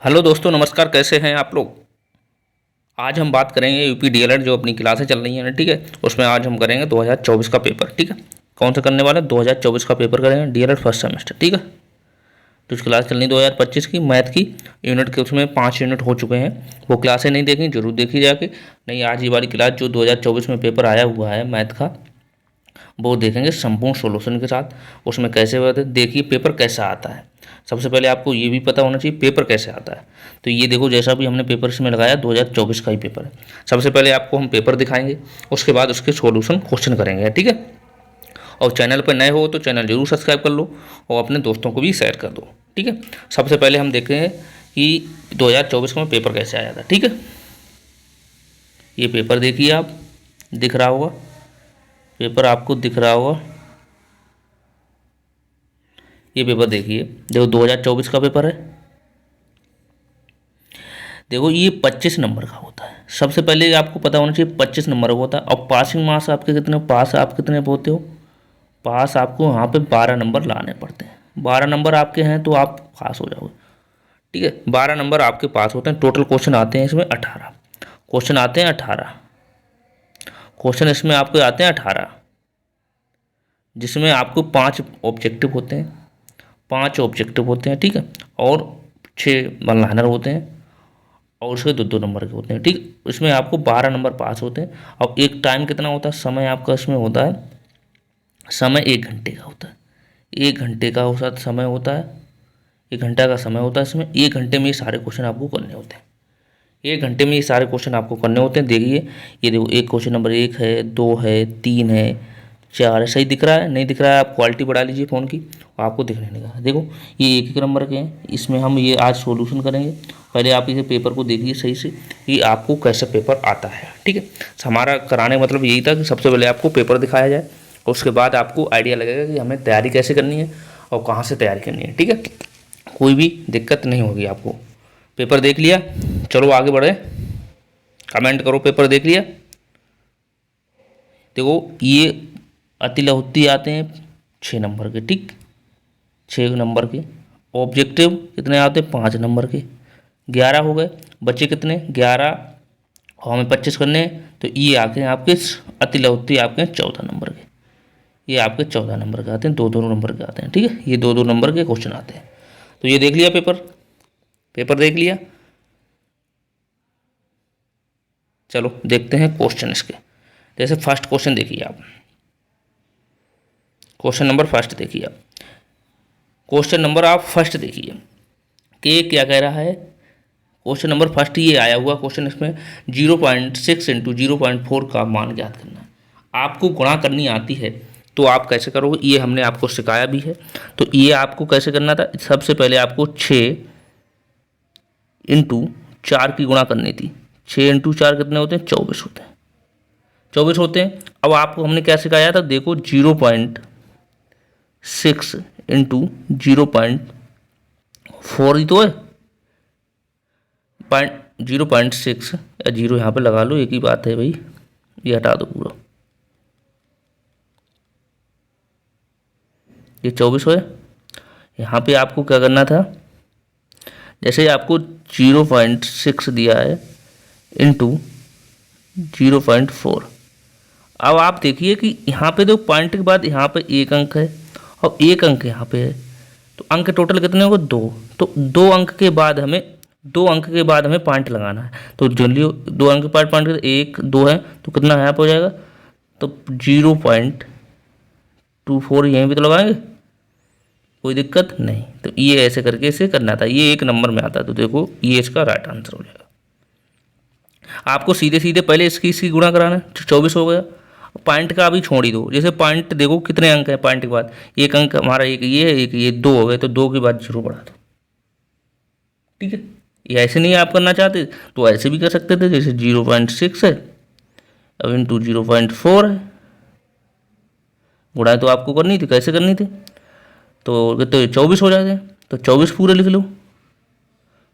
Hello दोस्तों, नमस्कार। कैसे हैं आप लोग। आज हम बात करेंगे यूपी डीएलएड जो अपनी क्लासें चल रही हैं ना, ठीक है। उसमें आज हम करेंगे 2024 का पेपर, ठीक है। कौन सा करने वाले हैं? 2024 का पेपर करेंगे, डीएलएड फर्स्ट सेमेस्टर, ठीक है। तो क्लास चलनी 2025 की मैथ की यूनिट के, उसमें 5 यूनिट हो चुके हैं। वो क्लासें नहीं देखी, जरूर देखी जाके। नहीं, आज ये वाली क्लास जो 2024 में पेपर आया हुआ है मैथ का, वो देखेंगे संपूर्ण सॉल्यूशन के साथ। उसमें कैसे होता है, देखिए पेपर कैसा आता है। सबसे पहले आपको ये भी पता होना चाहिए पेपर कैसे आता है। तो ये देखो, जैसा भी हमने पेपर इसमें लगाया 2024 का ही पेपर है। सबसे पहले आपको हम पेपर दिखाएंगे, उसके बाद उसके सॉल्यूशन क्वेश्चन करेंगे, ठीक है। और चैनल पर नए हो तो चैनल जरूर सब्सक्राइब कर लो और अपने दोस्तों को भी शेयर कर दो, ठीक है। सबसे पहले हम देखते हैं कि 2024 में पेपर कैसे आया था, ठीक है। ये पेपर देखिए आप, दिख रहा होगा पेपर, आपको दिख रहा होगा। ये पेपर देखिए, देखो 2024 का पेपर है। देखो ये 25 नंबर का होता है। सबसे पहले आपको पता होना चाहिए 25 नंबर का होता है। और पासिंग मार्क्स आपके कितने, पास आप कितने होते हो? पास आपको यहाँ पे 12 नंबर लाने पड़ते हैं। 12 नंबर आपके हैं तो आप पास हो जाओगे, ठीक है। 12 नंबर आपके पास होते हैं। टोटल क्वेश्चन आते हैं इसमें 18 क्वेश्चन आते हैं। 18 क्वेश्चन इसमें आपके आते हैं 18, जिसमें आपको 5 ऑब्जेक्टिव होते हैं। 5 ऑब्जेक्टिव होते हैं, ठीक है। और 6 वन लाइनर होते हैं, और उसके 2-2 नंबर के होते हैं, ठीक। इसमें आपको 12 नंबर पास होते हैं। और एक टाइम कितना होता है, समय आपका इसमें होता है, समय 1 घंटे का होता है। 1 घंटे का साथ समय होता है, 1 घंटा का समय होता है इसमें। 1 घंटे में ये सारे क्वेश्चन आपको करने होते हैं। 1 घंटे में ये सारे क्वेश्चन आपको करने होते हैं। देखिए, ये देखो, एक क्वेश्चन नंबर 1 है, 2 है, 3 है, 4 है। सही दिख रहा है? नहीं दिख रहा है, आप क्वालिटी बढ़ा लीजिए फ़ोन की, आपको दिखने लगा। देखो ये 1-1 नंबर के हैं। इसमें हम ये आज सॉल्यूशन करेंगे। पहले आप इसे पेपर को देखिए सही से कि आपको कैसा पेपर आता है, ठीक है। हमारा कराने का मतलब यही था कि सबसे पहले आपको पेपर दिखाया जाए, उसके बाद आपको आइडिया लगेगा कि हमें तैयारी कैसे करनी है और कहाँ से तैयारी करनी है, ठीक है। कोई भी दिक्कत नहीं होगी आपको। पेपर देख लिया, चलो आगे बढ़े। कमेंट करो पेपर देख लिया। देखो ये अति लाहुती आते हैं 6 नंबर के, ठीक। 6 नंबर के। ऑब्जेक्टिव कितने आते हैं? 5 नंबर के। 11 हो गए, बच्चे कितने? 11 और हमें 25 करने हैं, तो ये आते हैं आपके अति लाहुती आपके हैं 14 नंबर के। ये आपके 14 नंबर के आते हैं, 2-2 नंबर के आते हैं, ठीक है। ये 2-2 नंबर के क्वेश्चन आते हैं। तो ये देख लिया पेपर, पेपर देख लिया। चलो देखते हैं क्वेश्चन इसके। जैसे फर्स्ट क्वेश्चन देखिए आप, क्वेश्चन नंबर फर्स्ट देखिए आप। क्वेश्चन नंबर आप फर्स्ट देखिए कि क्या कह रहा है। क्वेश्चन नंबर फर्स्ट ये आया हुआ क्वेश्चन, इसमें 0.6 इंटू 0.4 का मान ज्ञात करना है। आपको गुणा करनी आती है तो आप कैसे करोगे, ये हमने आपको सिखाया भी है। तो ये आपको कैसे करना था, सबसे पहले आपको 6 इंटू 4 की गुणा करनी थी। 6 इंटू 4 कितने होते हैं? 24 होते हैं। 24 होते हैं। अब आपको हमने क्या सिखाया था, देखो 0.6 इंटू 0.4 ही तो है। 0.6 या 0 यहाँ पे लगा लो, एक ही बात है भाई, ये हटा दो पूरा। ये 24 है। यहाँ पे आपको क्या करना था, जैसे आपको 0.6 दिया है इंटू 0.4। अब आप देखिए कि यहाँ पे दो पॉइंट के बाद यहाँ पे एक अंक है और एक अंक यहाँ पे है, तो अंक टोटल कितने होंगे? 2। तो 2 अंक के बाद हमें, 2 अंक के बाद हमें पॉइंट लगाना है। तो जल्दी 2 अंक के बाद पॉइंट, 1 2 है तो कितना यहाँ पे हो जाएगा? तो 0.24 यहीं पे तो लगाएंगे, कोई दिक्कत नहीं। तो ये ऐसे करके इसे करना था, ये 1 नंबर में आता है। तो देखो ये इसका राइट आंसर हो जाएगा। आपको सीधे सीधे पहले इसकी गुणा कराना है। 24 हो गया, पॉइंट का अभी छोड़ ही दो। जैसे पॉइंट देखो कितने अंक है, पॉइंट के बाद एक अंक हमारा, एक ये है, एक ये, 2 हो गए, तो 2 के बाद 0 बढ़ा दो, ठीक है। ये ऐसे नहीं आप करना चाहते तो ऐसे भी कर सकते थे, जैसे 0.6 है अब इंटू 0.4 है। गुणा तो आपको करनी थी, कैसे करनी थी, तो 24 हो जाते हैं। तो 24 पूरे लिख लो।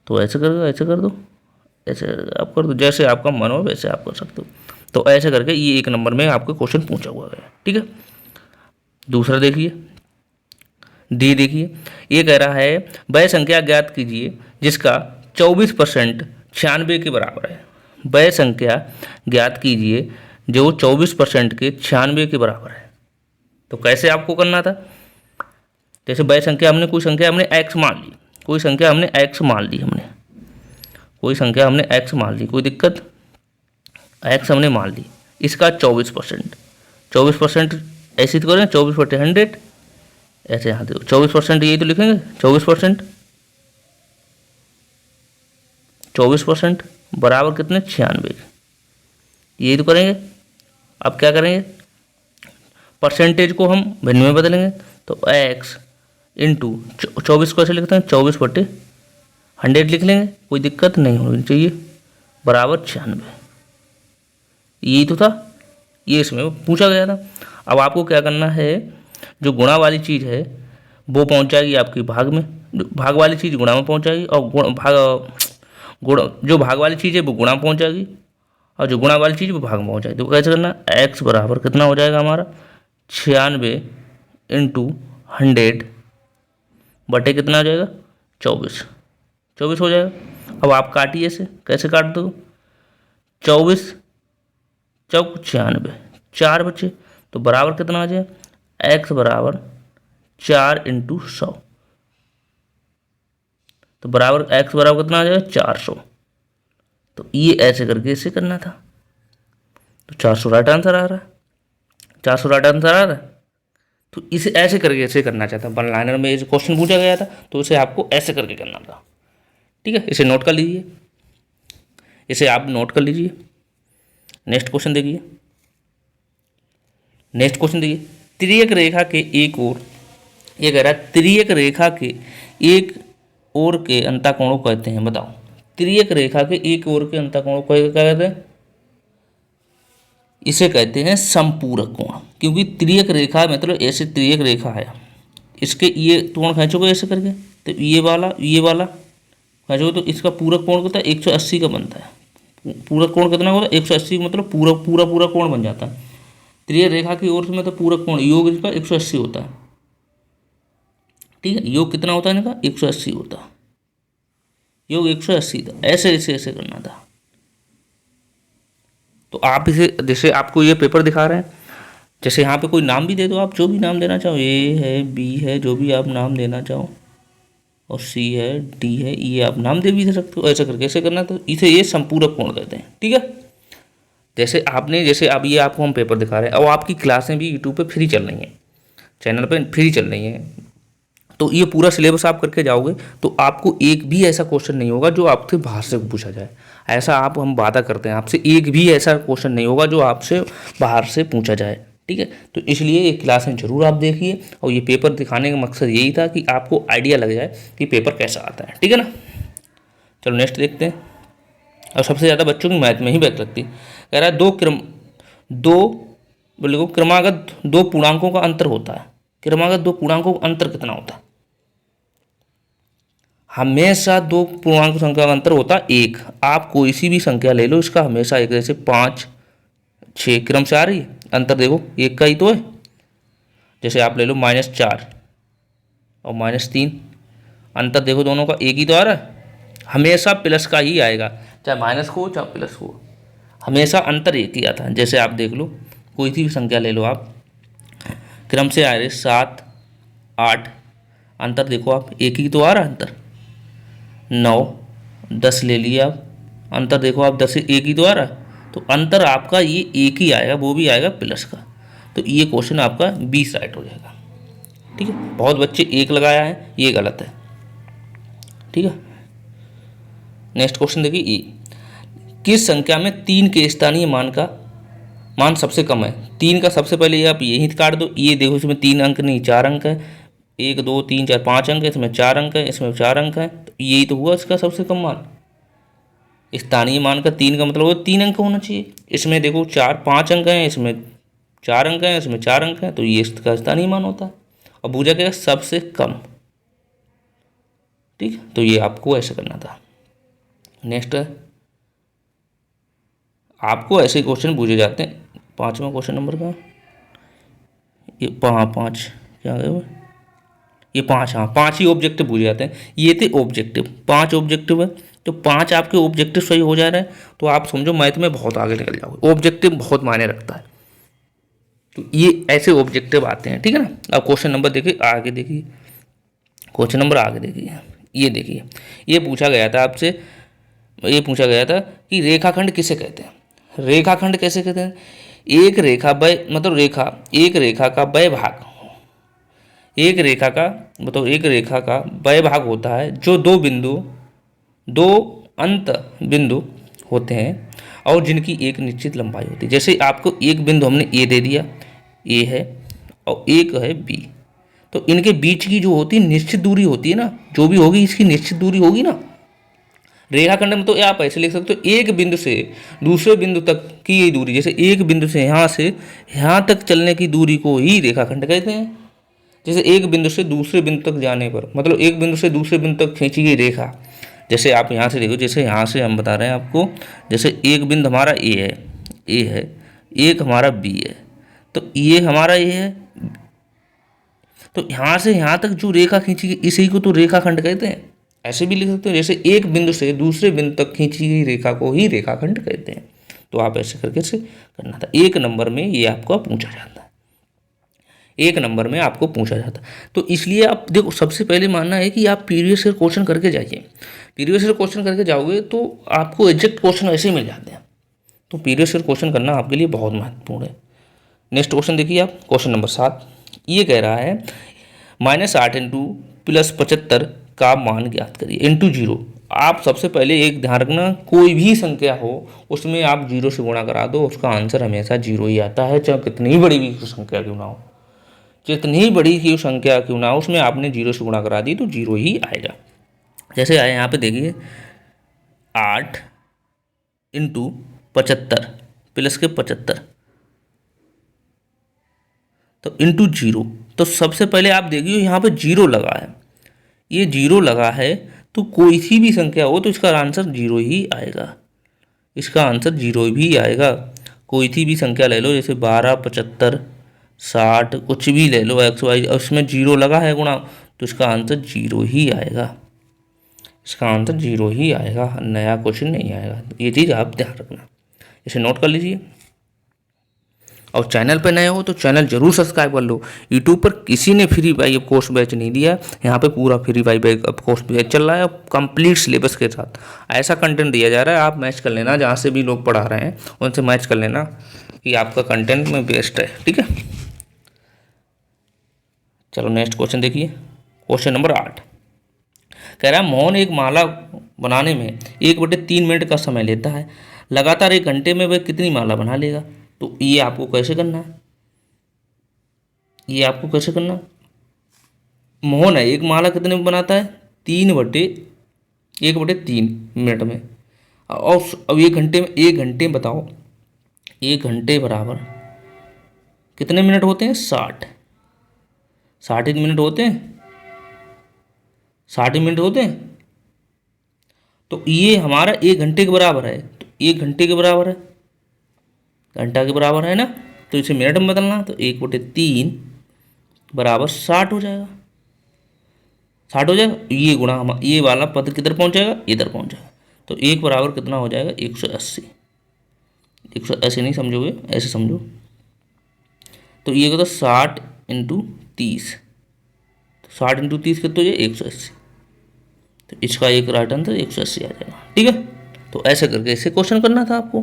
तो ऐसे कर दो, ऐसे कर दो, ऐसे आप कर दो, जैसे आपका मन हो वैसे आप कर सकते हो। तो ऐसे करके ये 1 नंबर में आपको क्वेश्चन पूछा हुआ है, ठीक है। दूसरा देखिए, डी देखिए, ये कह रहा है वह संख्या ज्ञात कीजिए जिसका 24% 96 के बराबर है। वह संख्या ज्ञात कीजिए जो 24% के 96 के बराबर है। तो कैसे आपको करना था, जैसे वह संख्या हमने कोई संख्या हमने x मान ली, कोई संख्या हमने x मान ली, कोई संख्या हमने x मान ली, कोई दिक्कत, x हमने मान ली, इसका 24%, 24% ऐसे तो करें 24/100, ऐसे यहाँ देखो 24% यही तो लिखेंगे, 24%, 24% बराबर कितने 96, यही तो करेंगे। अब क्या करेंगे, परसेंटेज को हम भिन्न में बदलेंगे, तो x इंटू 24 को ऐसे लिखते हैं 24/100 लिख लेंगे, कोई दिक्कत नहीं होनी चाहिए, बराबर 96, यही तो था, ये इसमें पूछा गया था। अब आपको क्या करना है, जो गुणा वाली चीज़ है वो पहुंच जाएगी आपकी भाग में, भाग वाली चीज़ गुणा में पहुंच जाएगी, और जो भाग वाली चीज़ है वो गुणा में पहुंच जाएगी, और जो गुणा वाली चीज़ वो भाग में पहुंच जाएगी। तो कैसे करना, x बराबर कितना हो जाएगा हमारा 96 इंटू 100 बटे कितना हो जाएगा 24, 24 हो जाएगा। अब आप काटिए इसे, कैसे काट दो, 24 चौक 96, 4 बचे, तो बराबर कितना आ जाए, x बराबर 4 इंटू 100, तो बराबर x बराबर कितना आ जाएगा 400। तो ये ऐसे करके इसे करना था, तो 400 राइट आंसर आ रहा है, 400 राइट आंसर आ रहा है। तो इसे ऐसे करके ऐसे करना चाहता, वन लाइनर में ये क्वेश्चन पूछा गया था, तो इसे आपको ऐसे करके करना था, ठीक है। इसे नोट कर लीजिए, इसे आप नोट कर लीजिए। नेक्स्ट क्वेश्चन देखिए, नेक्स्ट क्वेश्चन देखिए, तिर्यक रेखा के एक ओर, ये कह रहा है तिर्यक रेखा के एक ओर के अंतःकोणों को कहते हैं, बताओ। तिर्यक रेखा के एक ओर के अंतःकोणों को क्या कहते हैं, इसे कहते हैं संपूरक कोण, क्योंकि तिर्यक रेखा मतलब ऐसे तिर्यक रेखा है, इसके ये कोण खींचोगे ऐसे करके, तो ये वाला खींचोगे तो इसका पूरक कोण कितना 180 का बनता है। पूरक कोण कितना होता है 180, मतलब पूरा कोण बन जाता है। तिर्यक रेखा की ओर से मतलब पूरक कोण योग इसका 180 होता है, ठीक है। योग कितना होता है इनका 180 होता है, योग 180 था। ऐसे ऐसे ऐसे करना था। तो आप इसे, जैसे आपको ये पेपर दिखा रहे हैं, जैसे यहाँ पे कोई नाम भी दे दो, आप जो भी नाम देना चाहो, ए है, बी है, जो भी आप नाम देना चाहो, और सी है, डी है, ये आप नाम दे भी दे सकते हो। ऐसे करके ऐसे करना, तो इसे ये संपूरक कोण कहते हैं, ठीक है। जैसे आपने, जैसे अब ये आपको हम पेपर दिखा रहे हैं, और आपकी क्लासें भी यूट्यूब पे फ्री चल रही हैं, चैनल पे फ्री चल रही हैं, तो ये पूरा सिलेबस आप करके जाओगे तो आपको एक भी ऐसा क्वेश्चन नहीं होगा जो आपसे बाहर से पूछा जाए। ऐसा आप, हम वादा करते हैं आपसे, एक भी ऐसा क्वेश्चन नहीं होगा जो आपसे बाहर से पूछा जाए, ठीक है। तो इसलिए ये क्लासें जरूर आप देखिए, और ये पेपर दिखाने का मकसद यही था कि आपको आइडिया लग जाए कि पेपर कैसा आता है, ठीक है ना। चलो नेक्स्ट देखते हैं। और सबसे ज़्यादा बच्चों की मैथ में ही बैक लगती, कह रहा है दो क्रमागत दो पूर्णांकों का अंतर होता है, क्रमागत दो पूर्णांकों का अंतर कितना होता है। हमेशा दो पूर्णांक संख्या का अंतर होता है 1। आप कोई सी भी संख्या ले लो, इसका हमेशा एक, जैसे 5 6 क्रम से आ रही है, अंतर देखो एक का ही तो है। जैसे आप ले लो -4 और -3, अंतर देखो दोनों का एक ही तो आ रहा है, हमेशा प्लस का ही आएगा, चाहे माइनस हो चाहे प्लस हो, हमेशा अंतर एक ही आता है। जैसे आप देख लो, कोई सी भी संख्या ले लो आप, क्रम से आ रहे 7 8, अंतर देखो आप एक ही तो आ रहा है अंतर। 9 10 ले लिया आप, अंतर देखो आप 10 से एक ही तो आ रहा है, तो अंतर आपका ये एक ही आएगा, वो भी आएगा प्लस का। तो ये क्वेश्चन आपका 20 राइट हो जाएगा, ठीक है। बहुत बच्चे एक लगाया है, ये गलत है, ठीक है। नेक्स्ट क्वेश्चन देखिए, ये किस संख्या में 3 के स्थानीय मान सबसे कम है। 3 का सबसे पहले आप यही काट दो, ये देखो इसमें 3 अंक नहीं 4 अंक है, 1 2 3 4 5 अंक है, इसमें 4 अंक है, इसमें 4 अंक है, तो यही तो हुआ इसका सबसे कम मान। स्थानीय मान का 3 का मतलब वो 3 अंक होना चाहिए। इसमें देखो 5 अंक हैं, इसमें 4 अंक हैं, इसमें 4 अंक हैं, तो ये इसका स्थानीय मान होता है। और पूछा गया सबसे कम, ठीक है। तो ये आपको ऐसे करना था। नेक्स्ट है, आपको ऐसे क्वेश्चन पूछे जाते हैं। 5वां क्वेश्चन नंबर का ये 5 क्या है वो, ये 5, हाँ 5 ही ऑब्जेक्टिव पूछे जाते हैं। ये थे ऑब्जेक्टिव, 5 ऑब्जेक्टिव है, तो 5 आपके ऑब्जेक्टिव सही हो जा रहे हैं तो आप समझो मैथ में बहुत आगे निकल जाओगे। ऑब्जेक्टिव बहुत मायने रखता है, तो ये ऐसे ऑब्जेक्टिव आते हैं, ठीक है ना। अब क्वेश्चन नंबर देखिए आगे, देखिए क्वेश्चन नंबर आगे देखिए, ये देखिए, ये पूछा गया था आपसे, ये पूछा गया था कि रेखाखंड किसे कहते हैं। रेखाखंड कैसे कहते हैं, एक रेखा वय मतलब रेखा, एक रेखा का वय भाग, एक रेखा का मतलब एक रेखा का वय भाग होता है जो दो बिंदु, दो अंत बिंदु होते हैं और जिनकी एक निश्चित लंबाई होती है। जैसे आपको एक बिंदु हमने ए दे दिया, ए है, और एक है बी, तो इनके बीच की जो होती है निश्चित दूरी होती है ना, जो भी होगी इसकी निश्चित दूरी होगी ना। रेखाखंड में तो आप ऐसे लिख सकते हो, एक बिंदु से दूसरे बिंदु तक की ये दूरी, जैसे एक बिंदु से यहाँ तक चलने की दूरी को ही रेखाखंड कहते हैं। जैसे एक बिंदु से दूसरे बिंदु तक जाने पर, मतलब एक बिंदु से दूसरे बिंदु तक खींची गई रेखा, जैसे आप यहाँ से देखो, जैसे यहाँ से हम बता रहे हैं आपको, जैसे एक बिंदु हमारा ए है, एक हमारा बी है, तो ये हमारा ए है, तो यहाँ से यहाँ तक जो रेखा खींची गई इसी को तो रेखाखंड कहते हैं। ऐसे भी लिख सकते हो, जैसे एक बिंदु से दूसरे बिंदु तक खींची गई रेखा को ही रेखाखंड कहते हैं। तो आप ऐसे करके से करना था, एक नंबर में ये आपको पूछा जाता है, एक नंबर में आपको पूछा जाता है। तो इसलिए आप देखो, सबसे पहले मानना है कि आप प्रीवियस ईयर क्वेश्चन करके जाइए। प्रीवियस ईयर क्वेश्चन करके जाओगे तो आपको एग्जैक्ट क्वेश्चन ऐसे ही मिल जाते हैं। तो प्रीवियस ईयर क्वेश्चन करना आपके लिए बहुत महत्वपूर्ण है। नेक्स्ट क्वेश्चन देखिए आप, क्वेश्चन नंबर 7, ये कह रहा है -8 इंटू +75 का मान ज्ञात करिए इंटू 0। आप सबसे पहले एक ध्यान रखना, कोई भी संख्या हो उसमें आप 0 से गुणा करा दो, उसका आंसर हमेशा 0 ही आता है, चाहे कितनी बड़ी भी संख्या क्यों ना हो, जितनी बड़ी की संख्या क्यों ना हो, उसमें आपने 0 से गुणा करा दी तो 0 ही आएगा। जैसे आए यहाँ पे देखिए 8 इंटू 75 प्लस के 75 तो इंटू 0, तो सबसे पहले आप देखिए यहाँ पे 0 लगा है, ये 0 लगा है, तो कोई सी भी संख्या हो तो इसका आंसर 0 ही आएगा, इसका आंसर 0 भी आएगा। कोई सी भी संख्या ले लो, जैसे 12, 75, 60, कुछ भी ले लो एक्स वाई, उसमें 0 लगा है गुणा, तो इसका आंसर 0 ही आएगा, इसका आंसर 0 ही आएगा, नया क्वेश्चन नहीं आएगा। ये चीज़ आप ध्यान रखना, इसे नोट कर लीजिए। और चैनल पर नए हो तो चैनल जरूर सब्सक्राइब कर लो। यूट्यूब पर किसी ने फ्री वाई कोर्स बैच नहीं दिया, यहाँ पे पूरा फ्री वाई कोर्स बैच चल रहा है, कंप्लीट सिलेबस के साथ ऐसा कंटेंट दिया जा रहा है। आप मैच कर लेना, जहाँ से भी लोग पढ़ा रहे हैं उनसे मैच कर लेना कि आपका कंटेंट में बेस्ट है, ठीक है। चलो नेक्स्ट क्वेश्चन देखिए, क्वेश्चन नंबर 8 कह रहा है मोहन एक माला बनाने में 1/3 मिनट का समय लेता है, लगातार 1 घंटे में वह कितनी माला बना लेगा। तो ये आपको कैसे करना है, ये आपको कैसे करना है, मोहन है एक माला कितने में बनाता है, 1/3 मिनट में, और अब 1 घंटे में, 1 घंटे में बताओ 1 घंटे बराबर कितने मिनट होते हैं, 60 मिनट होते हैं, 60 मिनट होते हैं। तो ये हमारा 1 घंटे के बराबर है, तो 1 घंटे के बराबर है, घंटा के बराबर है ना, तो इसे मिनट में बदलना, तो 1/3 बराबर 60 हो जाएगा, 60 हो जाएगा। ये गुणा हम ये वाला पद किधर पहुंच जाएगा, इधर पहुंच जाएगा, तो 1 बराबर कितना हो जाएगा, 180। 180 नहीं समझोगे, ऐसे समझो, तो ये होता 60 इंटू 30, तो 60 इंटू 30 कितना हो जाए, 180, तो इसका एक राइट आंसर 180 आ जाएगा, ठीक है। तो ऐसे करके इसे क्वेश्चन करना था आपको,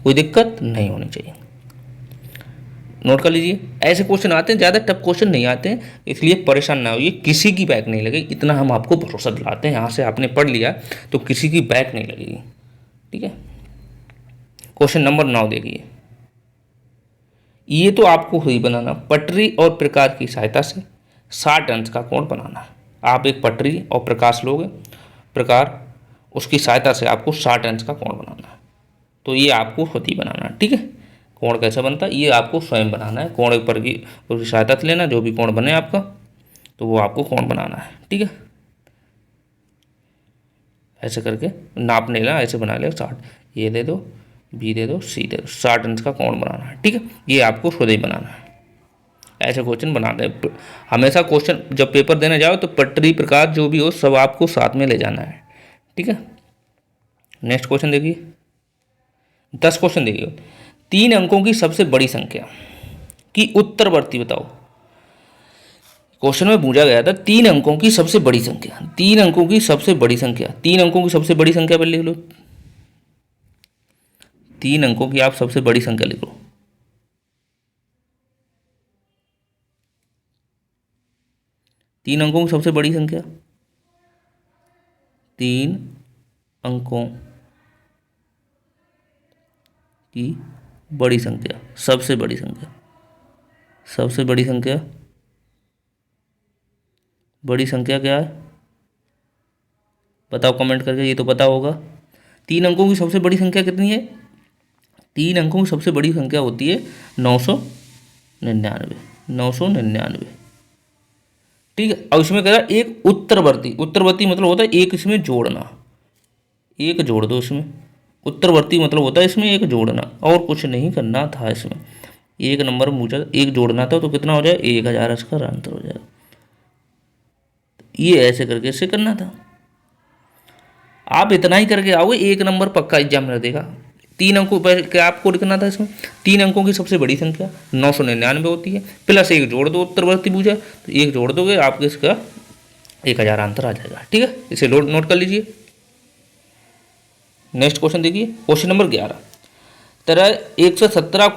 कोई दिक्कत नहीं होनी चाहिए, नोट कर लीजिए। ऐसे क्वेश्चन आते हैं, ज़्यादा टफ क्वेश्चन नहीं आते हैं, इसलिए परेशान ना होइए, किसी की बैक नहीं लगेगी, इतना हम आपको भरोसा दिलाते हैं। यहाँ से आपने पढ़ लिया तो किसी की बैक नहीं लगेगी, ठीक है। क्वेश्चन नंबर 9 देखिए, ये तो आपको ही बनाना, पटरी और प्रकार की सहायता से 60 अंश का कोण बनाना है। आप एक पटरी और प्रकाश लोगे, प्रकार, उसकी सहायता से आपको 60 अंश का कोण बनाना है, तो ये आपको खुद ही बनाना है, ठीक है। कोण कैसे बनता है ये आपको स्वयं बनाना है, कोण पर की उसकी सहायता से लेना, जो भी कोण बने आपका तो वो आपको कोण बनाना है, ठीक है। ऐसे करके नाप नहीं लेना, ऐसे बना ले 60, ये दे दो, बी दे दो, सी दे दो, 60 अंश का कोण बनाना है, ठीक है। ये आपको खुद ही बनाना है, ऐसे क्वेश्चन बना दें। हमेशा क्वेश्चन जब पेपर देने जाओ तो पटरी प्रकार जो भी हो सब आपको साथ में ले जाना है, ठीक है। नेक्स्ट क्वेश्चन देखिए, 10 क्वेश्चन देखिए। 3 अंकों की सबसे बड़ी संख्या की उत्तरवर्ती बताओ। क्वेश्चन में पूछा गया था 3 अंकों की सबसे बड़ी संख्या, 3 अंकों की सबसे बड़ी संख्या, 3 अंकों की सबसे बड़ी संख्या पर लिख लो। 3 अंकों की आप सबसे बड़ी संख्या लिख लो। 3 अंकों की सबसे बड़ी संख्या, 3 अंकों की बड़ी संख्या, सबसे बड़ी संख्या, सबसे बड़ी संख्या, बड़ी संख्या क्या है बताओ कमेंट करके, ये तो पता होगा। 3 अंकों की सबसे बड़ी संख्या कितनी है? 3 अंकों की सबसे बड़ी संख्या होती है 999, 999, ठीक है। और इसमें कह रहा है एक उत्तरवर्ती, उत्तरवर्ती मतलब होता है एक इसमें जोड़ना, एक जोड़ दो इसमें। उत्तरवर्ती मतलब होता है इसमें एक जोड़ना, और कुछ नहीं करना था इसमें। एक नंबर पूछा एक जोड़ना था तो कितना हो जाए 1000, इसका आंसर हो जाएगा। ये ऐसे करके इससे करना था। आप इतना ही करके आओगे, एक नंबर पक्का एग्जाम में देगा। 3 अंकों पर क्या आपको लिखना था इसमें? 3 अंकों की सबसे बड़ी संख्या 999 होती है, प्लस एक जोड़ दो, उत्तरवर्ती पूछा तो एक जोड़ दोगे आपके इसका 1000 आंसर आ जाएगा, ठीक है। इसे नोट कर लीजिए। नेक्स्ट क्वेश्चन देखिए, क्वेश्चन नंबर 11। तरह 117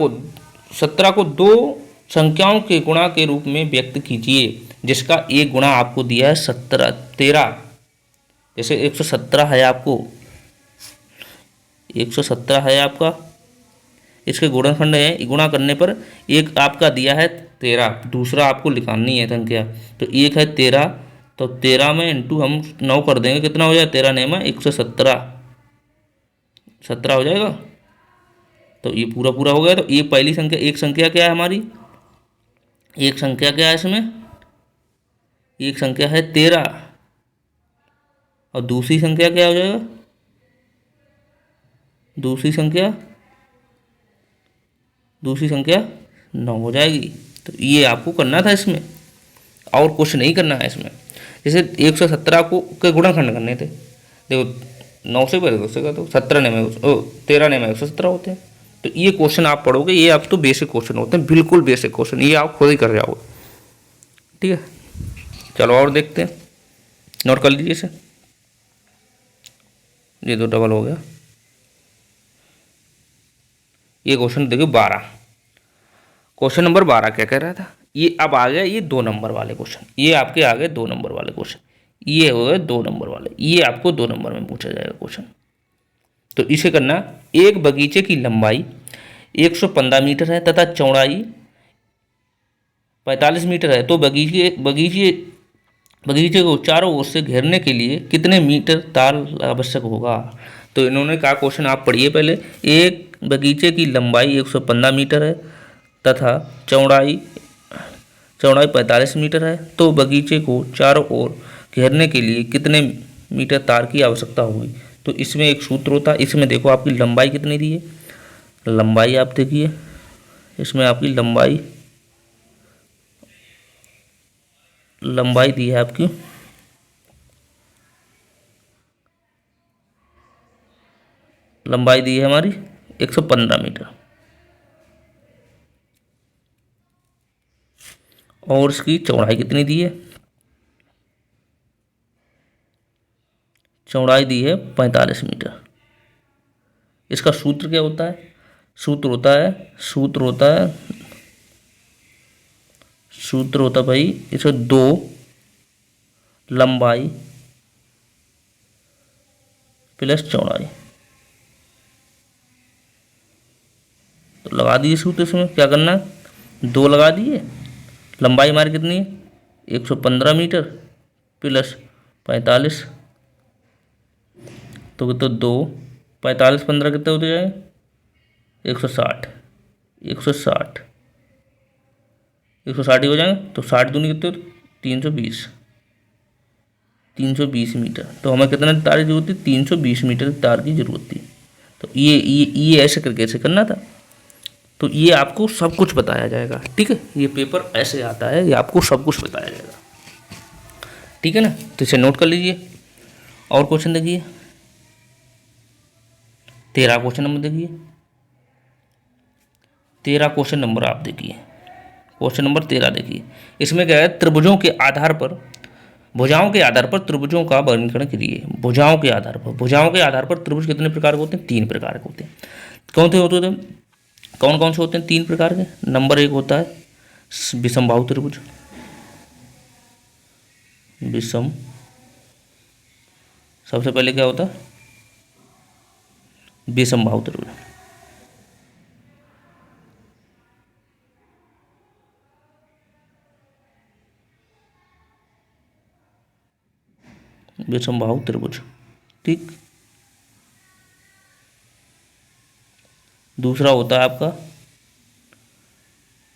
को 2 संख्याओं के गुणा के रूप में व्यक्त कीजिए, जिसका एक गुणा आपको दिया है 13। जैसे 117 है आपको, 117 है आपका, इसके गुणनखंड है, गुणा करने पर एक आपका दिया है 13, दूसरा आपको निकालनी है संख्या। तो एक है 13, तो 13 में इंटू हम 9 कर देंगे, कितना हो जाएगा 13 9 में 117, 17 हो जाएगा। तो ये पूरा पूरा हो गया। तो ये पहली संख्या, एक संख्या क्या है हमारी, एक संख्या क्या है इसमें, एक संख्या है 13, और दूसरी संख्या क्या हो जाएगा, दूसरी संख्या 9 हो जाएगी। तो ये आपको करना था इसमें, और कुछ नहीं करना है इसमें। जैसे 117 को के गुणनखंड करने थे, देखो 9 से पहले उससे तो 13 में 117 होते हैं। तो ये क्वेश्चन आप पढ़ोगे, ये आप तो बेसिक क्वेश्चन होते हैं, बिल्कुल बेसिक क्वेश्चन, ये आप खुद ही कर जाओगे, ठीक है। चलो और देखते हैं, नोट कर लीजिए इसे। ये तो डबल हो गया। ये क्वेश्चन देखिए 12, क्वेश्चन नंबर 12 क्या कह रहा था, ये अब आ गया ये 2 नंबर वाले क्वेश्चन, ये आपके आ गए 2 नंबर वाले क्वेश्चन, ये हो गए 2 नंबर वाले, ये आपको 2 नंबर में पूछा जाएगा क्वेश्चन। तो इसे करना, एक बगीचे की लंबाई 115 मीटर है तथा चौड़ाई 45 मीटर है, तो बगीचे को चारों ओर से घेरने के लिए कितने मीटर तार आवश्यक होगा। तो इन्होंने कहा, क्वेश्चन आप पढ़िए पहले, एक बगीचे की लंबाई 115 मीटर है तथा चौड़ाई 45 मीटर है, तो बगीचे को चारों ओर घेरने के लिए कितने मीटर तार की आवश्यकता होगी। तो इसमें एक सूत्र होता है, इसमें देखो आपकी लंबाई कितनी दी है, लंबाई आप देखिए, इसमें आपकी लंबाई दी है आपकी, लंबाई दी है हमारी 115 मीटर, और इसकी चौड़ाई कितनी दी है, चौड़ाई दी है 45 मीटर। इसका सूत्र क्या होता है, सूत्र होता है भाई, इसे 2 लंबाई प्लस चौड़ाई, तो लगा दिए सूत्र। इसमें क्या करना है, 2 लगा दिए, लंबाई हमारी कितनी है 115 मीटर प्लस 45, तो 2 45 15 कितने होते जाए 160 160 ही हो जाएंगे। तो 60 दूनी कितने होते 320 मीटर। तो हमें कितना तार की जरूरत थी, 320 मीटर तार की जरूरत थी। तो ये ऐसे करके ऐसे करना था। तो ये आपको सब कुछ बताया जाएगा, ठीक है। ये पेपर ऐसे आता है, ये आपको सब कुछ बताया जाएगा, ठीक है ना। तो इसे नोट कर लीजिए। और क्वेश्चन देखिए, 13 क्वेश्चन नंबर देखिए। 13 क्वेश्चन नंबर आप देखिए, क्वेश्चन नंबर 13 देखिए। इसमें क्या है, त्रिभुजों के आधार पर, भुजाओं के आधार पर त्रिभुजों का वर्गीकरण कीजिए। भुजाओं के आधार पर, भुजाओं के आधार पर त्रिभुज कितने प्रकार के होते हैं? 3 प्रकार के होते हैं। कौन से होते हैं? कौन कौन से होते हैं 3 प्रकार के? नंबर 1 होता है विषमबाहु त्रिभुज। विषम, सबसे पहले क्या होता है? विषमबाहु त्रिभुज। विषमबाहु त्रिभुज, ठीक। दूसरा होता है आपका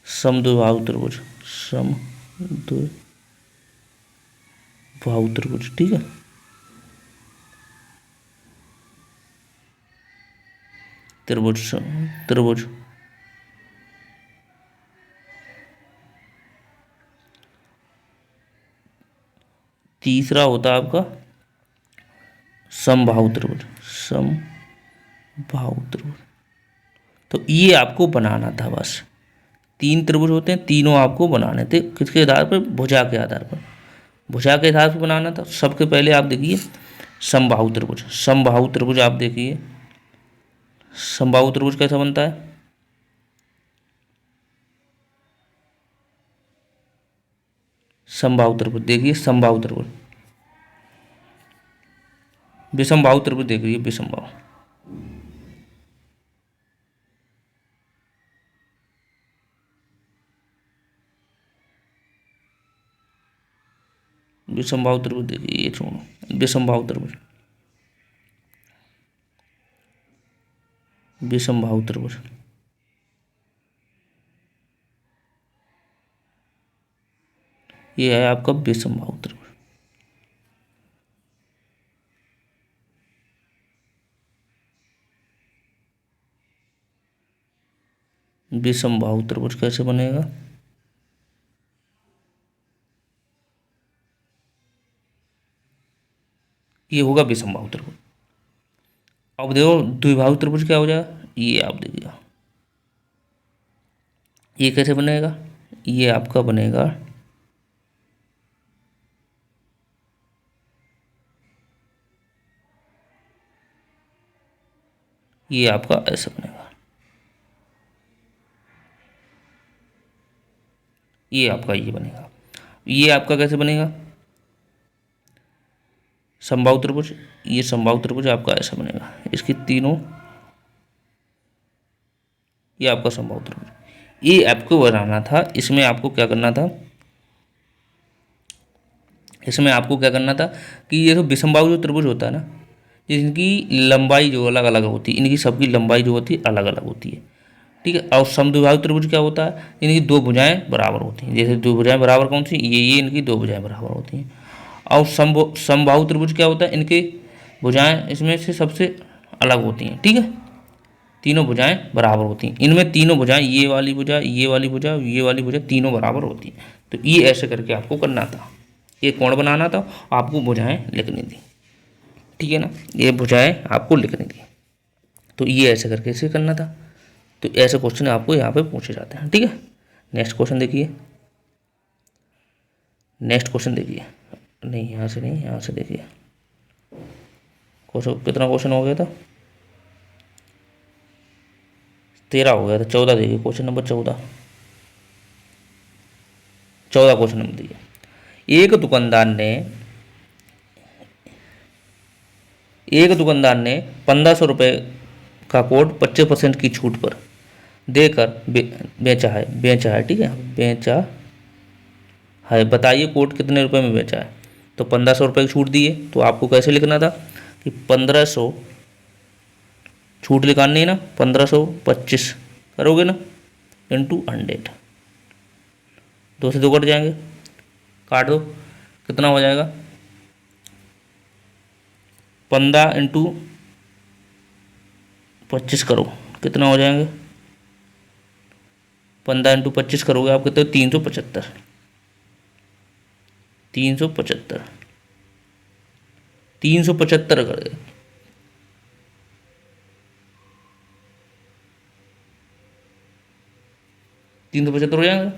समद्विबाहु त्रिभुज। समद्विबाहु त्रिभुज, ठीक है। त्रिभुज, त्रिभुज। तीसरा होता है आपका समबाहु त्रिभुज। समबाहु त्रिभुज। तो ये आपको बनाना था बस। 3 त्रिभुज होते हैं, तीनों आपको बनाने थे। किसके आधार पर? भुजा के आधार पर। भुजा के आधार पर बनाना था। सबके पहले आप देखिए समबाहु त्रिभुज। समबाहु त्रिभुज आप देखिए, समबाहु त्रिभुज कैसा बनता है? समबाहु त्रिभुज देखिए, समबाहु त्रिभुज। विषमबाहु त्रिभुज देखिए, विषमबाहु। विषमबाहु त्रिभुज देखिए, ये छोड़ो, विषमबाहु त्रिभुज, विषमबाहु त्रिभुज। ये है आपका विषमबाहु त्रिभुज। विषमबाहु त्रिभुज कैसे बनेगा? ये होगा विषमबाहु त्रिभुज। अब देखो द्विबाहु त्रिभुज क्या हो जाएगा? ये आप देखिए, ये कैसे बनेगा? ये आपका बनेगा, ये आपका ऐसे बनेगा, ये आपका ये बनेगा। ये आपका कैसे बनेगा? समबाहु त्रिभुज। ये समबाहु त्रिभुज आपका ऐसा बनेगा, इसकी तीनों, ये आपका समबाहु त्रिभुज। ये आपको बनाना था। इसमें आपको क्या करना था? इसमें आपको क्या करना था कि ये तो विषमबाहु जो त्रिभुज होता है ना, इनकी लंबाई जो अलग अलग होती है, इनकी सबकी लंबाई जो होती है अलग अलग होती है, ठीक है। और समद्विबाहु त्रिभुज क्या होता है? इनकी 2 भुजाएं बराबर होती हैं। जैसे 2 भुजाएं बराबर कौन सी? ये इनकी 2 भुजाएं बराबर होती हैं। और समबाहु त्रिभुज क्या होता है? इनके भुजाएं इसमें से सबसे अलग होती हैं, ठीक है। तीनों भुजाएं बराबर होती हैं। इनमें तीनों भुजाएं, ये वाली भुजा, ये वाली भुजा, ये वाली भुजा, तीनों बराबर होती हैं। तो ये ऐसे करके आपको करना था। ये कोण बनाना था, आपको भुजाएं लिखनी थी, ठीक है ना। ये भुजाएं आपको लिखनी थी, तो ये ऐसे करके इसे करना था। तो ऐसे क्वेश्चन आपको यहाँ पे पूछे जाते हैं, ठीक है। नेक्स्ट क्वेश्चन देखिए, नेक्स्ट क्वेश्चन देखिए। नहीं, यहाँ से नहीं, यहाँ से देखिए। क्वेश्चन कितना क्वेश्चन हो गया था? 13 हो गया था। 14 देखिए, क्वेश्चन नंबर 14। 14 क्वेश्चन नंबर देखिए। एक दुकानदार ने 1500 रुपये का कोट 25% की छूट पर देकर बेचा है, ठीक है, बेचा है। बताइए कोट कितने रुपए में बेचा है? तो 1500 रुपये की छूट दी है, तो आपको कैसे लिखना था कि 1500, छूट निकालनी है ना, 1525 करोगे ना, इंटू 100। 2 से 2 कट जाएंगे, काट दो, कितना हो जाएगा? 15 इंटू 25 करो, कितना हो जाएंगे? 15 × 25 करोगे आप कितने, 375। 375 375 कर दे। 375 हो जाएगा।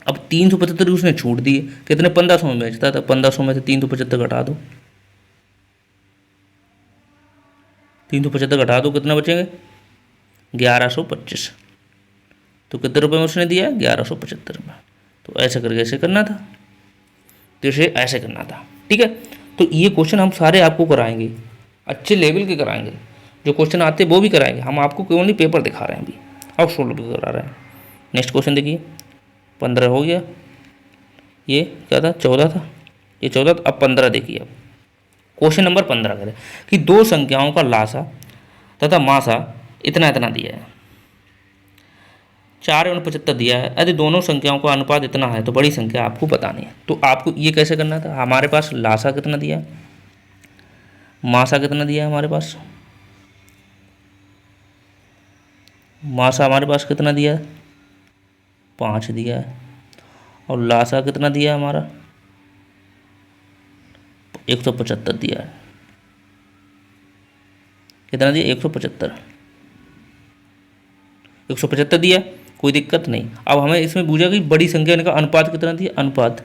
अब 375 उसने छूट दी, कितने, 1500 में बेचता था, 1500 में से 375 घटा दो, 375 घटा दो, कितना बचेंगे, 1125। तो कितने रुपए में उसने दिया, 1175 रुपये। तो ऐसे करके ऐसे करना था, तो इसे ऐसे करना था। ठीक है, तो ये क्वेश्चन हम सारे आपको कराएंगे, अच्छे लेवल के कराएंगे, जो क्वेश्चन आते हैं वो भी कराएंगे। हम आपको केवल नहीं पेपर दिखा रहे हैं अभी, और सोल्व भी करा रहे हैं। नेक्स्ट क्वेश्चन देखिए, 15 हो गया, ये क्या था, 14 था, ये 14 था। अब 15 देखिए। अब क्वेश्चन नंबर 15 करें कि दो संख्याओं का लासा तथा मासा इतना इतना दिया है, 4 × 75 दिया है। यदि दोनों संख्याओं का अनुपात इतना है तो बड़ी संख्या आपको बतानी है। तो आपको ये कैसे करना था, हमारे पास लासा कितना दिया है, मासा कितना दिया है, हमारे पास मासा हमारे पास कितना दिया है, 5 दिया है, और लासा कितना दिया है हमारा, 175 दिया है। कितना दिया, 175 175 दिया, कोई दिक्कत नहीं। अब हमें इसमें पूछा कि बड़ी संख्या का अनुपात कितना दिया, अनुपात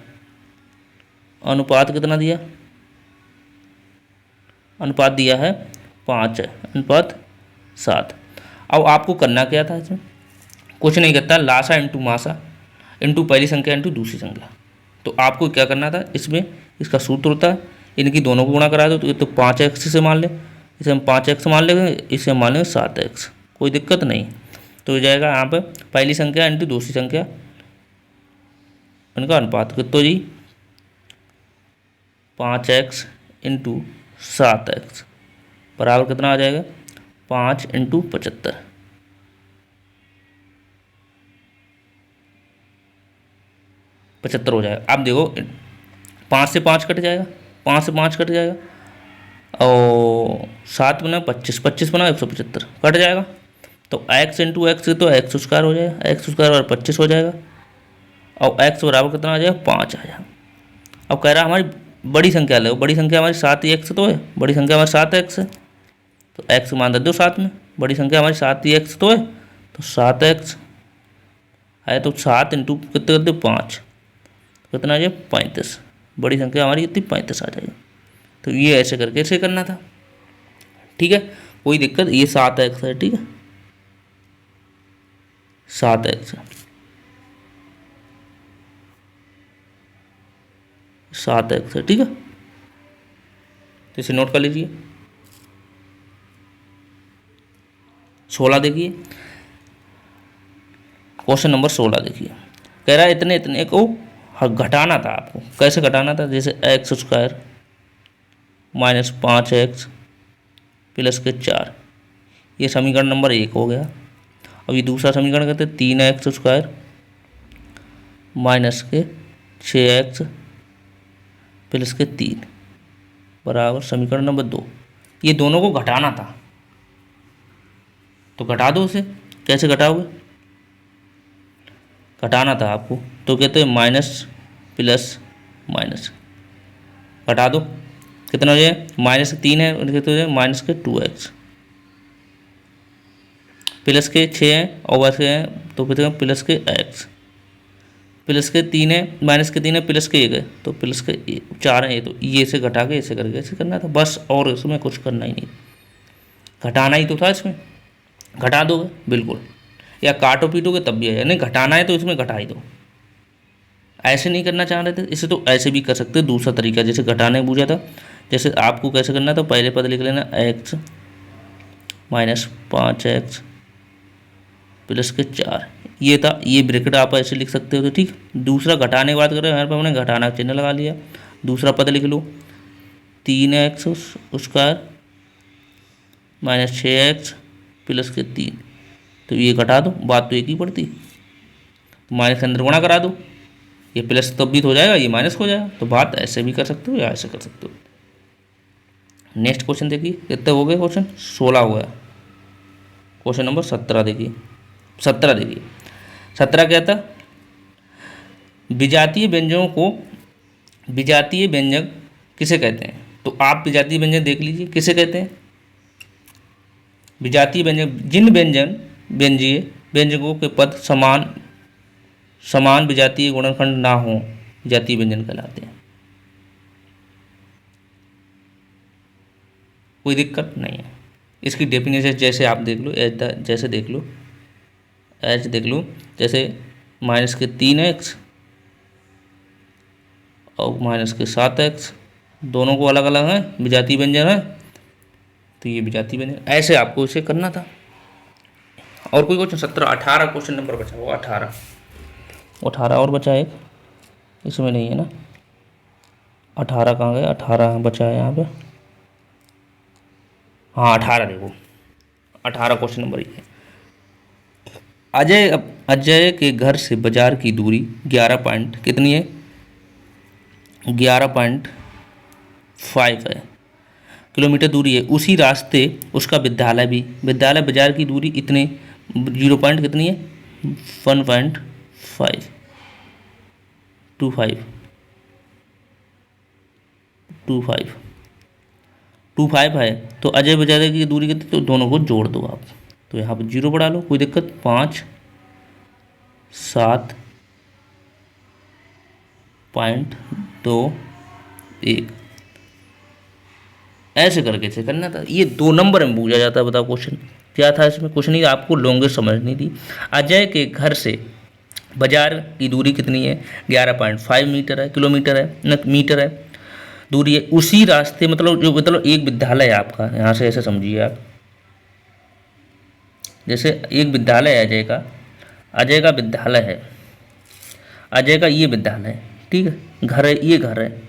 कितना दिया, अनुपात दिया है 5:7। अब आपको करना क्या था, इसमें कुछ नहीं करता, लासा इंटू मासा इंटू पहली संख्या इंटू दूसरी संख्या। तो आपको क्या करना था, इसमें इसका सूत्र होता है, इनकी दोनों को गुणा करा दो। तो ये तो 5x से मान ले, इसे हम 5x मान लेंगे, इसे हम मान लेंगे 7x, कोई दिक्कत नहीं। तो हो जाएगा यहाँ पे पहली संख्या इंटू दूसरी संख्या, इनका अनुपात कितना जी, 5x इंटू 7x बराबर कितना आ जाएगा, 5 × 75। 75 हो जाएगा। अब देखो 5 से 5 कट जाएगा, 5 से 5 कट जाएगा, और 7 बना 25, 25 बना 175 कट जाएगा। तो x इंटू एक्स तो x² हो जाएगा, x² बराबर 25 हो जाएगा, और x बराबर कितना आ जाएगा, 5 आ जाएगा। अब कह रहा है हमारी बड़ी संख्या लो, बड़ी संख्या हमारी 7x तो है, बड़ी संख्या हमारी 7x है, तो x मान दे दो 7 में, बड़ी संख्या हमारी 7x तो है, तो 7x है, तो 7 इंटू कितने करते 5, कितना आ जाए 35, बड़ी संख्या हमारी कितनी 35 आ जाएगी। तो ये ऐसे करके ऐसे करना था। ठीक है, कोई दिक्कत, ये 7x है, ठीक है, 7x 7x है, ठीक है, तो इसे नोट कर लीजिए। 16 देखिए, क्वेश्चन नंबर 16 देखिए, कह रहा है इतने इतने को घटाना था आपको। कैसे घटाना था, जैसे x² माइनस 5x प्लस के 4, ये समीकरण नंबर 1 हो गया। अब ये दूसरा समीकरण कहते हैं 3x² माइनस के 6x प्लस के 3 बराबर समीकरण नंबर 2। ये दोनों को घटाना था, तो घटा दो उसे। कैसे घटाओगे, घटाना था आपको, तो कहते हैं माइनस प्लस माइनस, घटा दो, कितना हो जाए, -3 है, उनके तो माइनस के 2x प्लस के 6 है, और वैसे हैं तो फिर प्लस के x, प्लस के 3 है, माइनस के 3 है, प्लस के 1 है, तो प्लस के 4 है। तो ये से घटा के ऐसे करके ऐसे करना था बस, और इसमें कुछ करना ही नहीं, घटाना ही तो था, इसमें घटा दोगे बिल्कुल, या काटो पीटोगे तब भी है, नहीं घटाना है तो इसमें घटा ही दो। ऐसे नहीं करना चाह रहे थे, इसे तो ऐसे भी कर सकते हैं, दूसरा तरीका जैसे घटाने पूछा था। जैसे आपको कैसे करना था, पहले पद लिख लेना x माइनस 5x प्लस के 4, ये था, ये ब्रैकेट आप ऐसे लिख सकते हो। तो ठीक, दूसरा घटाने की बात करें, यहाँ पर हमने घटाना चिन्ह लगा लिया। दूसरा पद लिख लो 3x² माइनस 6x प्लस के 3, तो ये घटा दो, बात तो एक ही पड़ती, माइनस के अंदर गुणा करा दो, ये प्लस तब भी तो हो जाएगा, ये माइनस हो जाएगा। तो बात ऐसे भी कर सकते हो या ऐसे कर सकते हो। नेक्स्ट क्वेश्चन देखिए, कितने हो गए, क्वेश्चन 16 हो गया। क्वेश्चन नंबर 17 देखिए, 17 देखिए, 17 क्या था, विजातीय व्यंजनों को, विजातीय व्यंजक किसे कहते हैं? तो आप विजातीय व्यंजन देख लीजिए किसे कहते हैं। विजातीय व्यंजन जिन व्यंजनीय व्यंजकों के पद समान विजातीय गुणनखंड ना हो, विजातीय व्यंजन कहलाते हैं। कोई दिक्कत नहीं है। इसकी डेफिनेशन जैसे आप देख लो, जैसे देख लो, जैसे -3x और -7x दोनों को अलग अलग है, विजातीय व्यंजन है, तो ये विजातीय व्यंजन, ऐसे आपको इसे करना था। और कोई क्वेश्चन? 18 क्वेश्चन नंबर बचा हुआ, 18 और बचा एक, इसमें नहीं है ना, 18 कहाँ गए, 18 बचा है यहाँ पे, हाँ 18 देखो, 18 क्वेश्चन नंबर ये। अजय के घर से बाजार की दूरी 11 पॉइंट कितनी है, 11.5 है किलोमीटर दूरी है। उसी रास्ते उसका विद्यालय भी, विद्यालय बाजार की दूरी इतने 0 पॉइंट कितनी है, 1.525 25 है। तो अजय बाजार की दूरी कितनी, तो दोनों को जोड़ दो आप, तो यहाँ पर 0 बढ़ा लो, कोई दिक्कत, 5 7.21 ऐसे करके से करना था। ये 2 नंबर में पूछा जाता है। बताओ क्वेश्चन क्या था इसमें, कुछ नहीं, आपको लॉन्गेस्ट समझनी थी। अजय के घर से बाजार की दूरी कितनी है, 11.5 मीटर है, किलोमीटर है न मीटर है दूरी है। उसी रास्ते मतलब एक विद्यालय है आपका, यहाँ से ऐसे समझिए आप, जैसे एक विद्यालय है अजय का विद्यालय है, अजय का ये विद्यालय है, ठीक है, घर है, ये घर है,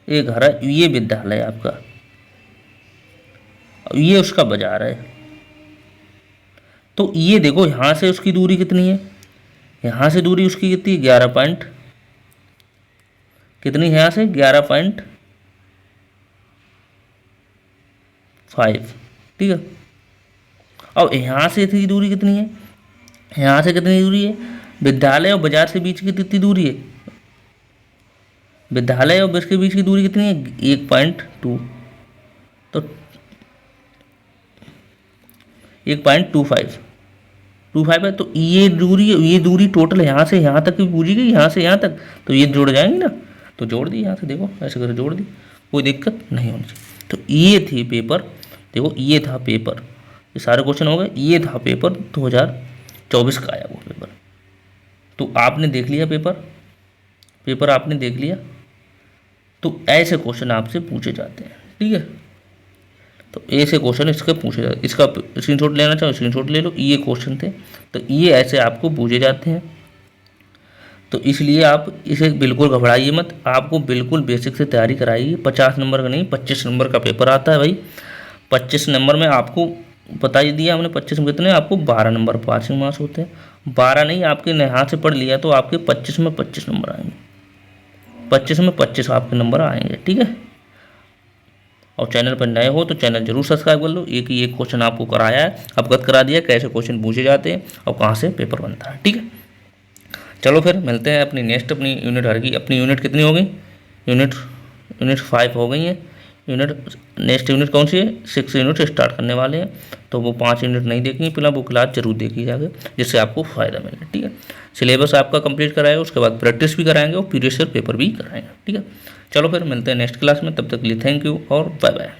ये घर है, ये विद्यालय है आपका, ये उसका बाजार है। तो ये देखो यहाँ से उसकी दूरी कितनी है, यहाँ से दूरी उसकी कितनी, 11 पॉइंट कितनी है, यहाँ से 11.5, ठीक है। और यहाँ से इसकी दूरी कितनी है, यहाँ से कितनी दूरी है, विद्यालय और बाजार से बीच की कितनी दूरी है, विद्यालय और बस के बीच की दूरी कितनी है, 1.2, तो 1.25 है। तो ये दूरी टोटल यहाँ से यहाँ तक भी पूछी गई, यहाँ से यहाँ तक, तो ये जोड़ जाएंगे ना, तो जोड़ दी यहाँ से, देखो ऐसे करके जोड़ दी, कोई दिक्कत नहीं होनी चाहिए। तो ये थी पेपर, देखो ये था पेपर, ये सारे क्वेश्चन हो गए, ये था पेपर 2024 का आया वो पेपर। तो आपने देख लिया पेपर आपने देख लिया। तो ऐसे क्वेश्चन आपसे पूछे जाते हैं, ठीक है। तो ऐसे क्वेश्चन इसके पूछे जाते, इसका स्क्रीनशॉट लेना चाहो स्क्रीनशॉट ले लो, ये क्वेश्चन थे, तो ये ऐसे आपको पूछे जाते हैं। तो इसलिए आप इसे बिल्कुल घबराइए मत, आपको बिल्कुल बेसिक से तैयारी कराइए। 50 नंबर का नहीं, 25 नंबर का पेपर आता है भाई। 25 नंबर में आपको बता ही दिया हमने, 25 में कितने, आपको 12 नंबर पासिंग मार्क्स होते हैं। 12 नहीं, आपके यहाँ से पढ़ लिया तो आपके 25 में 25 नंबर आएंगे, 25 में 25 आपके नंबर आएंगे, ठीक है। और चैनल पर नए हो तो चैनल जरूर सब्सक्राइब कर लो। एक ही एक क्वेश्चन आपको कराया है, अवगत करा दिया कैसे क्वेश्चन पूछे जाते हैं और कहाँ से पेपर बनता है, ठीक है। चलो फिर मिलते हैं अपनी नेक्स्ट, अपनी यूनिट हर की, अपनी यूनिट कितनी हो गई, यूनिट 5 हो गई है। नेक्स्ट यूनिट कौन सी है, 6 यूनिट स्टार्ट करने वाले हैं, तो वो 5 यूनिट नहीं देखेंगे, पहले वो क्लास जरूर देखी जाएगी, जिससे आपको फ़ायदा मिले, ठीक है। सिलेबस आपका कंप्लीट कराएगा, उसके बाद प्रैक्टिस भी कराएंगे और प्रीवियस ईयर पेपर भी कराएंगे, ठीक है। चलो फिर मिलते हैं नेक्स्ट क्लास में, तब तक के लिए थैंक यू और बाय बाय।